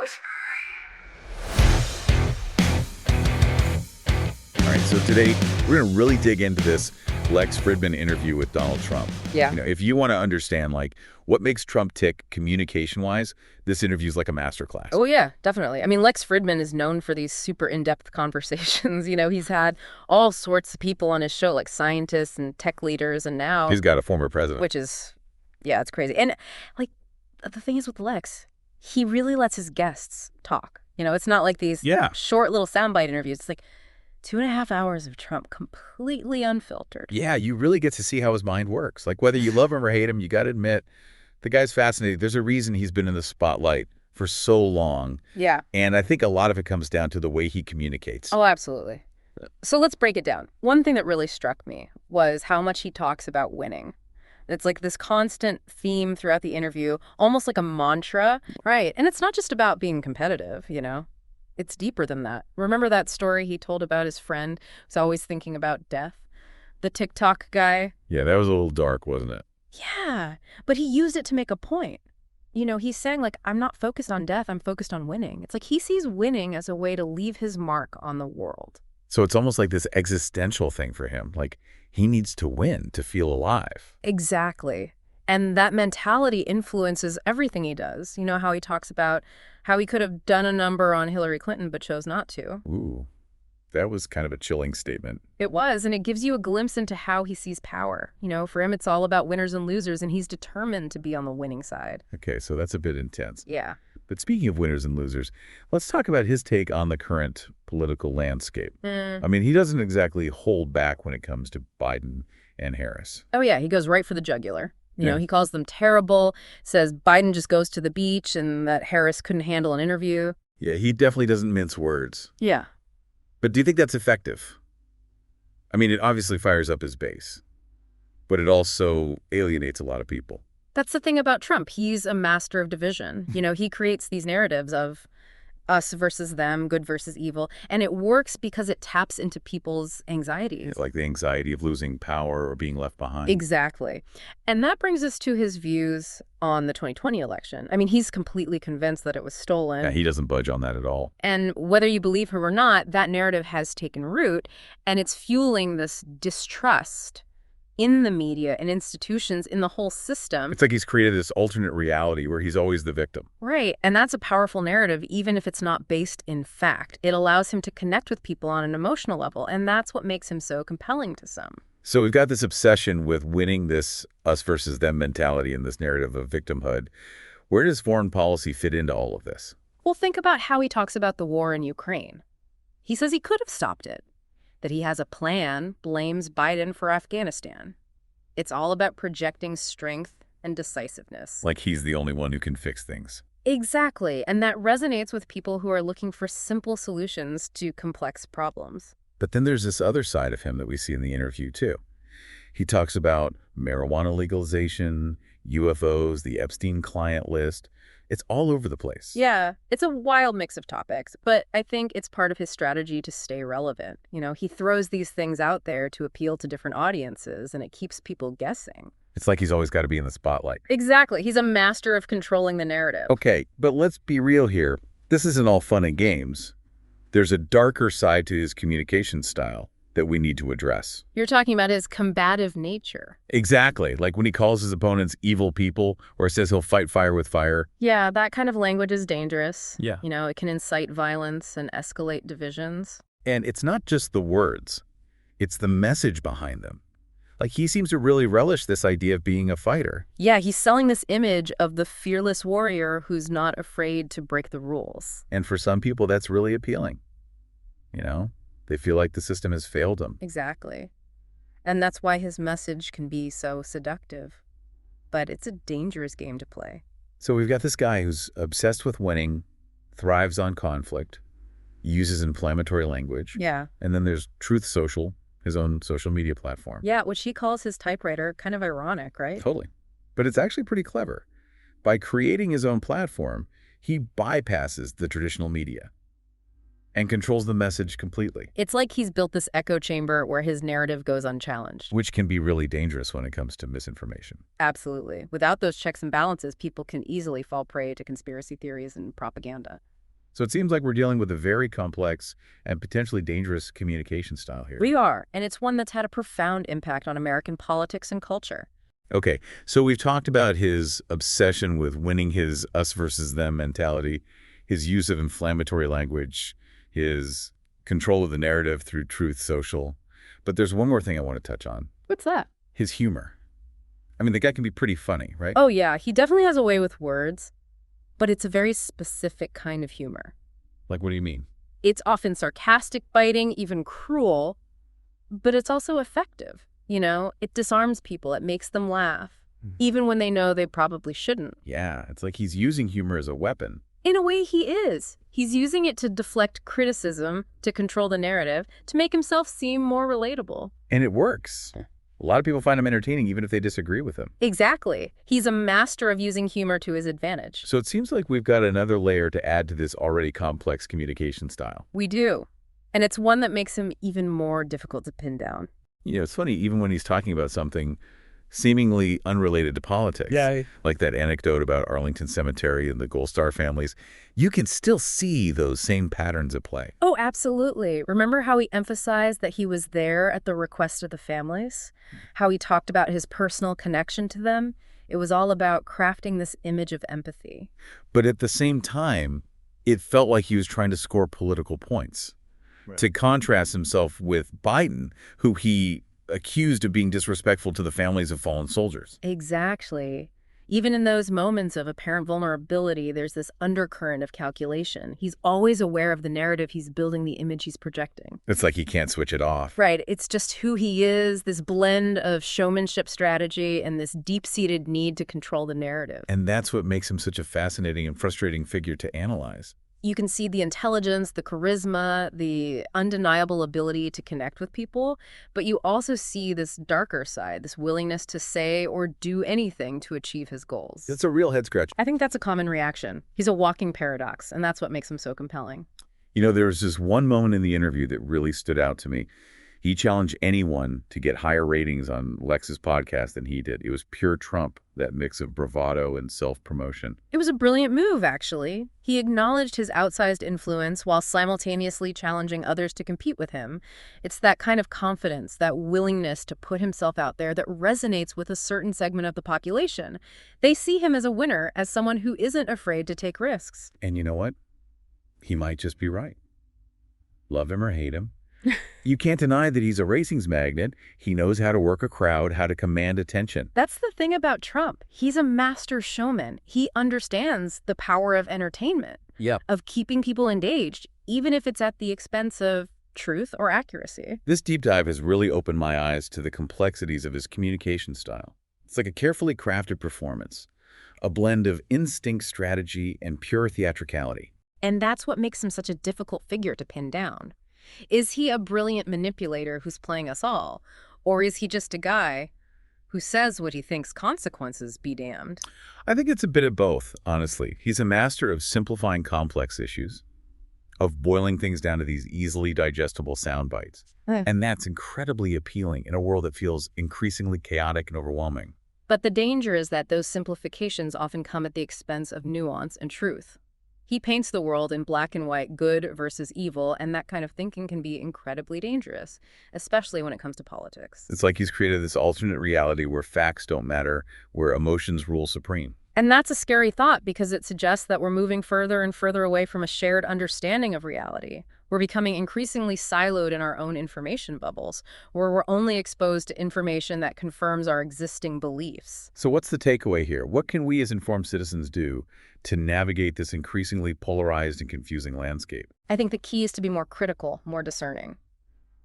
All right, so today we're going to really dig into this Lex Fridman interview with Donald Trump. Yeah. If you want to understand, what makes Trump tick communication-wise, this interview is like a masterclass. Oh, yeah, definitely. I mean, Lex Fridman is known for these super in-depth conversations. He's had all sorts of people on his show, like scientists and tech leaders, and now... He's got a former president. Which is, yeah, it's crazy. And, the thing is with Lex, he really lets his guests talk. It's not like these short little soundbite interviews. It's like 2.5 hours of Trump completely unfiltered. Yeah, you really get to see how his mind works. Whether you love him or hate him, you got to admit, the guy's fascinating. There's a reason he's been in the spotlight for so long. Yeah. And I think a lot of it comes down to the way he communicates. Oh, absolutely. So let's break it down. One thing that really struck me was how much he talks about winning. It's like this constant theme throughout the interview, almost like a mantra. Right. And it's not just about being competitive, It's deeper than that. Remember that story he told about his friend who's always thinking about death? The TikTok guy? Yeah, that was a little dark, wasn't it? Yeah, but he used it to make a point. He's saying, I'm not focused on death, I'm focused on winning. It's like he sees winning as a way to leave his mark on the world. So it's almost like this existential thing for him. He needs to win to feel alive. Exactly. And that mentality influences everything he does. How he talks about how he could have done a number on Hillary Clinton but chose not to. Ooh, that was kind of a chilling statement. It was, and it gives you a glimpse into how he sees power. For him, it's all about winners and losers, and he's determined to be on the winning side. Okay, so that's a bit intense. Yeah. But speaking of winners and losers, let's talk about his take on the current political landscape. I mean, he doesn't exactly hold back when it comes to Biden and Harris. Oh, yeah, he goes right for the jugular. He calls them terrible, says Biden just goes to the beach and that Harris couldn't handle an interview. Yeah, he definitely doesn't mince words. Yeah. But do you think that's effective? I mean, it obviously fires up his base, but it also alienates a lot of people. That's the thing about Trump. He's a master of division. He creates these narratives of us versus them, good versus evil. And it works because it taps into people's anxieties. Like the anxiety of losing power or being left behind. Exactly. And that brings us to his views on the 2020 election. I mean, he's completely convinced that it was stolen. Yeah, he doesn't budge on that at all. And whether you believe him or not, that narrative has taken root, and it's fueling this distrust in the media and institutions, in the whole system. It's like he's created this alternate reality where he's always the victim. Right. And that's a powerful narrative, even if it's not based in fact. It allows him to connect with people on an emotional level, and that's what makes him so compelling to some. So we've got this obsession with winning, this us versus them mentality and this narrative of victimhood. Where does foreign policy fit into all of this? Well, think about how he talks about the war in Ukraine. He says he could have stopped it, that he has a plan, blames Biden for Afghanistan. It's all about projecting strength and decisiveness. Like he's the only one who can fix things. Exactly. And that resonates with people who are looking for simple solutions to complex problems. But then there's this other side of him that we see in the interview, too. He talks about marijuana legalization, UFOs, the Epstein client list. It's all over the place. Yeah, it's a wild mix of topics, but I think it's part of his strategy to stay relevant. He throws these things out there to appeal to different audiences, and it keeps people guessing. It's like he's always got to be in the spotlight. Exactly. He's a master of controlling the narrative. Okay, but let's be real here. This isn't all fun and games. There's a darker side to his communication style that we need to address. You're talking about his combative nature. Exactly. Like when he calls his opponents evil people or says he'll fight fire with fire. Yeah, that kind of language is dangerous. Yeah. It can incite violence and escalate divisions. And it's not just the words. It's the message behind them. Like he seems to really relish this idea of being a fighter. Yeah, he's selling this image of the fearless warrior who's not afraid to break the rules. And for some people, that's really appealing. They feel like the system has failed them. Exactly. And that's why his message can be so seductive. But it's a dangerous game to play. So we've got this guy who's obsessed with winning, thrives on conflict, uses inflammatory language. Yeah. And then there's Truth Social, his own social media platform. Yeah, which he calls his typewriter. Kind of ironic, right? Totally. But it's actually pretty clever. By creating his own platform, he bypasses the traditional media and controls the message completely. It's like he's built this echo chamber where his narrative goes unchallenged. Which can be really dangerous when it comes to misinformation. Absolutely. Without those checks and balances, people can easily fall prey to conspiracy theories and propaganda. So it seems like we're dealing with a very complex and potentially dangerous communication style here. We are, and it's one that's had a profound impact on American politics and culture. Okay, so we've talked about his obsession with winning, his us versus them mentality, his use of inflammatory language, his control of the narrative through Truth Social. But there's one more thing I want to touch on. What's that? His humor. I mean, the guy can be pretty funny, right? Oh, yeah, he definitely has a way with words, but it's a very specific kind of humor. Like, what do you mean? It's often sarcastic, biting, even cruel, but it's also effective. You know, it disarms people. It makes them laugh, even when they know they probably shouldn't. Yeah, it's like he's using humor as a weapon. In a way, he is. He's using it to deflect criticism, to control the narrative, to make himself seem more relatable. And it works. A lot of people find him entertaining even if they disagree with him. Exactly. He's a master of using humor to his advantage. So it seems like we've got another layer to add to this already complex communication style. We do. And it's one that makes him even more difficult to pin down. You know, it's funny, even when he's talking about something seemingly unrelated to politics, like that anecdote about Arlington Cemetery and the Gold Star families, you can still see those same patterns at play. Oh, absolutely. Remember how he emphasized that he was there at the request of the families? How he talked about his personal connection to them? It was all about crafting this image of empathy. But at the same time, it felt like he was trying to score political points. Right. To contrast himself with Biden, who he accused of being disrespectful to the families of fallen soldiers. Exactly. Even in those moments of apparent vulnerability, there's this undercurrent of calculation. He's always aware of the narrative he's building, the image he's projecting. It's like he can't switch it off. Right. It's just who he is, this blend of showmanship strategy and this deep-seated need to control the narrative. And that's what makes him such a fascinating and frustrating figure to analyze. You can see the intelligence, the charisma, the undeniable ability to connect with people, but you also see this darker side, this willingness to say or do anything to achieve his goals. It's a real head scratch. I think that's a common reaction. He's a walking paradox, and that's what makes him so compelling. You know, there was this one moment in the interview that really stood out to me. He challenged anyone to get higher ratings on Lex's podcast than he did. It was pure Trump, that mix of bravado and self-promotion. It was a brilliant move, actually. He acknowledged his outsized influence while simultaneously challenging others to compete with him. It's that kind of confidence, that willingness to put himself out there that resonates with a certain segment of the population. They see him as a winner, as someone who isn't afraid to take risks. And you know what? He might just be right. Love him or hate him. You can't deny that he's a racing's magnet. He knows how to work a crowd, how to command attention. That's the thing about Trump. He's a master showman. He understands the power of entertainment, of keeping people engaged, even if it's at the expense of truth or accuracy. This deep dive has really opened my eyes to the complexities of his communication style. It's like a carefully crafted performance, a blend of instinct, strategy, and pure theatricality. And that's what makes him such a difficult figure to pin down. Is he a brilliant manipulator who's playing us all? Or is he just a guy who says what he thinks, consequences be damned? I think it's a bit of both, honestly. He's a master of simplifying complex issues, of boiling things down to these easily digestible sound bites. And that's incredibly appealing in a world that feels increasingly chaotic and overwhelming. But the danger is that those simplifications often come at the expense of nuance and truth. He paints the world in black and white, good versus evil, and that kind of thinking can be incredibly dangerous, especially when it comes to politics. It's like he's created this alternate reality where facts don't matter, where emotions rule supreme. And that's a scary thought because it suggests that we're moving further and further away from a shared understanding of reality. We're becoming increasingly siloed in our own information bubbles, where we're only exposed to information that confirms our existing beliefs. So what's the takeaway here? What can we as informed citizens do to navigate this increasingly polarized and confusing landscape? I think the key is to be more critical, more discerning.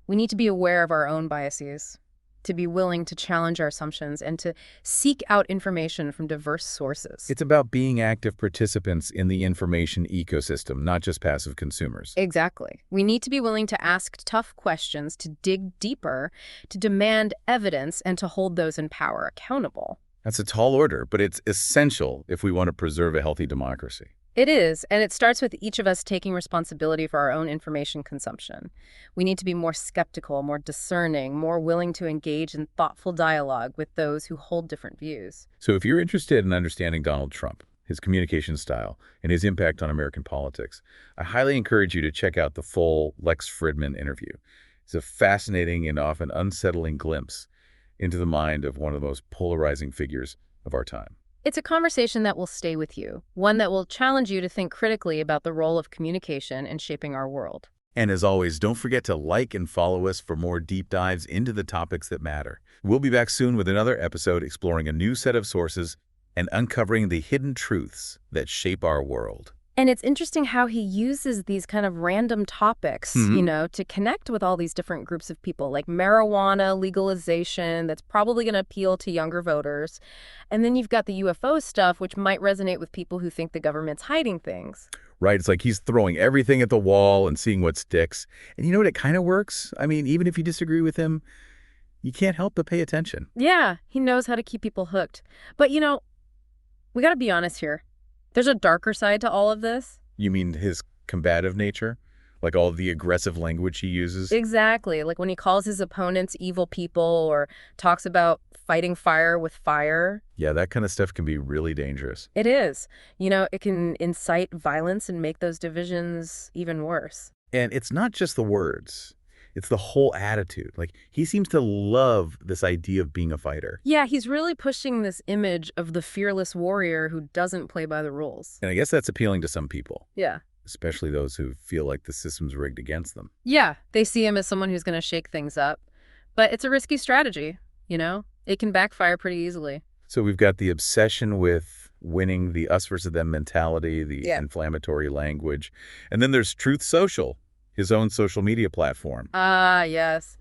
We need to be aware of our own biases, to be willing to challenge our assumptions, and to seek out information from diverse sources. It's about being active participants in the information ecosystem, not just passive consumers. Exactly. We need to be willing to ask tough questions, to dig deeper, to demand evidence, and to hold those in power accountable. That's a tall order, but it's essential if we want to preserve a healthy democracy. It is, and it starts with each of us taking responsibility for our own information consumption. We need to be more skeptical, more discerning, more willing to engage in thoughtful dialogue with those who hold different views. So if you're interested in understanding Donald Trump, his communication style, and his impact on American politics. I highly encourage you to check out the full Lex Fridman interview. It's a fascinating and often unsettling glimpse into the mind of one of the most polarizing figures of our time. It's a conversation that will stay with you, one that will challenge you to think critically about the role of communication in shaping our world. And as always, don't forget to like and follow us for more deep dives into the topics that matter. We'll be back soon with another episode exploring a new set of sources and uncovering the hidden truths that shape our world. And it's interesting how he uses these kind of random topics, to connect with all these different groups of people, like marijuana legalization, that's probably going to appeal to younger voters. And then you've got the UFO stuff, which might resonate with people who think the government's hiding things. Right, it's like he's throwing everything at the wall and seeing what sticks. And you know what? It kind of works. I mean, even if you disagree with him, you can't help but pay attention. Yeah, he knows how to keep people hooked. But, we got to be honest here. There's a darker side to all of this. You mean his combative nature? Like all the aggressive language he uses? Exactly. Like when he calls his opponents evil people or talks about fighting fire with fire. Yeah, that kind of stuff can be really dangerous. It is. It can incite violence and make those divisions even worse. And it's not just the words. It's the whole attitude. Like, he seems to love this idea of being a fighter. Yeah, he's really pushing this image of the fearless warrior who doesn't play by the rules. And I guess that's appealing to some people. Yeah. Especially those who feel like the system's rigged against them. Yeah, they see him as someone who's going to shake things up. But it's a risky strategy, It can backfire pretty easily. So we've got the obsession with winning, the us versus them mentality, the inflammatory language. And then there's Truth Social, his own social media platform. Ah, yes.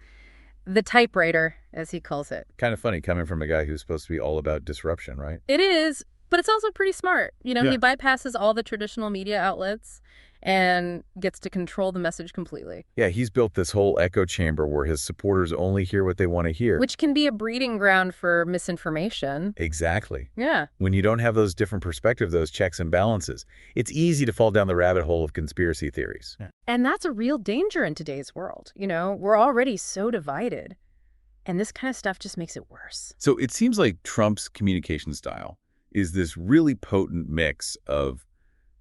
The typewriter, as he calls it. Kind of funny coming from a guy who's supposed to be all about disruption, right? It is, but it's also pretty smart. He bypasses all the traditional media outlets and gets to control the message completely. Yeah, he's built this whole echo chamber where his supporters only hear what they want to hear. Which can be a breeding ground for misinformation. Exactly. Yeah. When you don't have those different perspectives, those checks and balances, it's easy to fall down the rabbit hole of conspiracy theories. Yeah. And that's a real danger in today's world. We're already so divided. And this kind of stuff just makes it worse. So it seems like Trump's communication style is this really potent mix of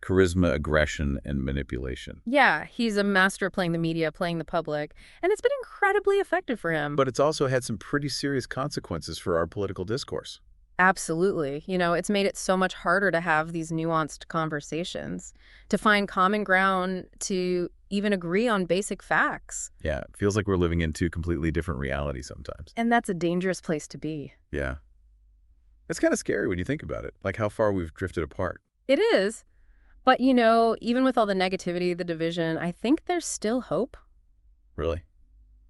charisma, aggression, and manipulation. Yeah, he's a master playing the media, playing the public, and it's been incredibly effective for him. But it's also had some pretty serious consequences for our political discourse. Absolutely. It's made it so much harder to have these nuanced conversations, to find common ground, to even agree on basic facts. Yeah, it feels like we're living in two completely different realities sometimes. And that's a dangerous place to be. Yeah. It's kind of scary when you think about it, like how far we've drifted apart. It is. But, even with all the negativity, the division, I think there's still hope. Really?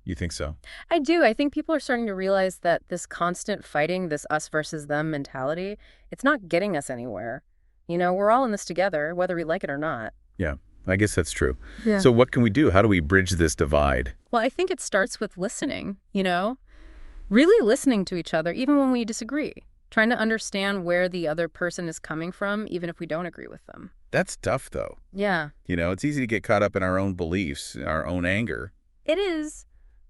You think so? I do. I think people are starting to realize that this constant fighting, this us versus them mentality, it's not getting us anywhere. We're all in this together, whether we like it or not. Yeah, I guess that's true. Yeah. So what can we do? How do we bridge this divide? Well, I think it starts with listening, really listening to each other, even when we disagree. Trying to understand where the other person is coming from, even if we don't agree with them. That's tough, though. Yeah. It's easy to get caught up in our own beliefs, our own anger. It is.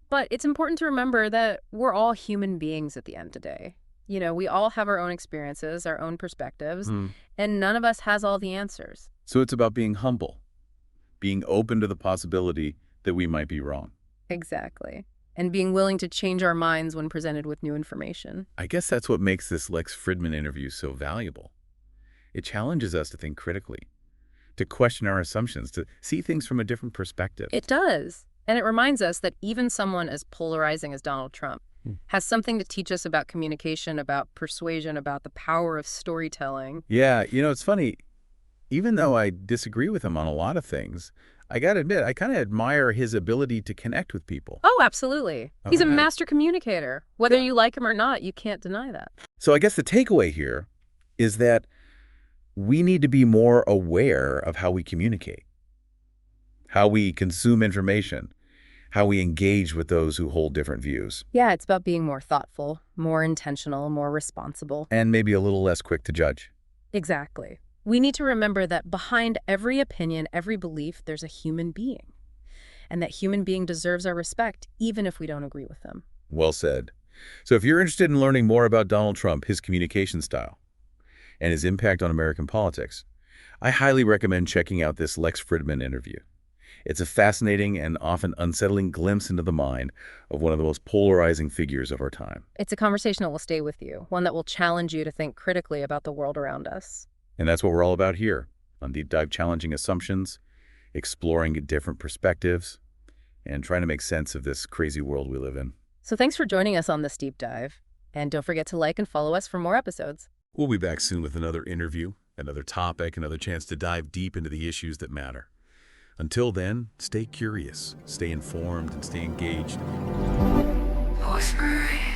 But it's important to remember that we're all human beings at the end of the day. We all have our own experiences, our own perspectives, and none of us has all the answers. So it's about being humble, being open to the possibility that we might be wrong. Exactly. And being willing to change our minds when presented with new information. I guess that's what makes this Lex Fridman interview so valuable. It challenges us to think critically, to question our assumptions, to see things from a different perspective. It does. And it reminds us that even someone as polarizing as Donald Trump has something to teach us about communication, about persuasion, about the power of storytelling. Yeah, it's funny. Even though I disagree with him on a lot of things, I got to admit, I kind of admire his ability to connect with people. Oh, absolutely. He's a master communicator. Whether you like him or not, you can't deny that. So I guess the takeaway here is that we need to be more aware of how we communicate, how we consume information, how we engage with those who hold different views. Yeah, it's about being more thoughtful, more intentional, more responsible. And maybe a little less quick to judge. Exactly. We need to remember that behind every opinion, every belief, there's a human being. And that human being deserves our respect, even if we don't agree with them. Well said. So if you're interested in learning more about Donald Trump, his communication style, and his impact on American politics. I highly recommend checking out this Lex Fridman interview. It's a fascinating and often unsettling glimpse into the mind of one of the most polarizing figures of our time. It's a conversation that will stay with you, one that will challenge you to think critically about the world around us. And that's what we're all about here, on Deep Dive, challenging assumptions, exploring different perspectives, and trying to make sense of this crazy world we live in. So thanks for joining us on this deep dive. And don't forget to like and follow us for more episodes. We'll be back soon with another interview, another topic, another chance to dive deep into the issues that matter. Until then, stay curious, stay informed, and stay engaged. Whispering.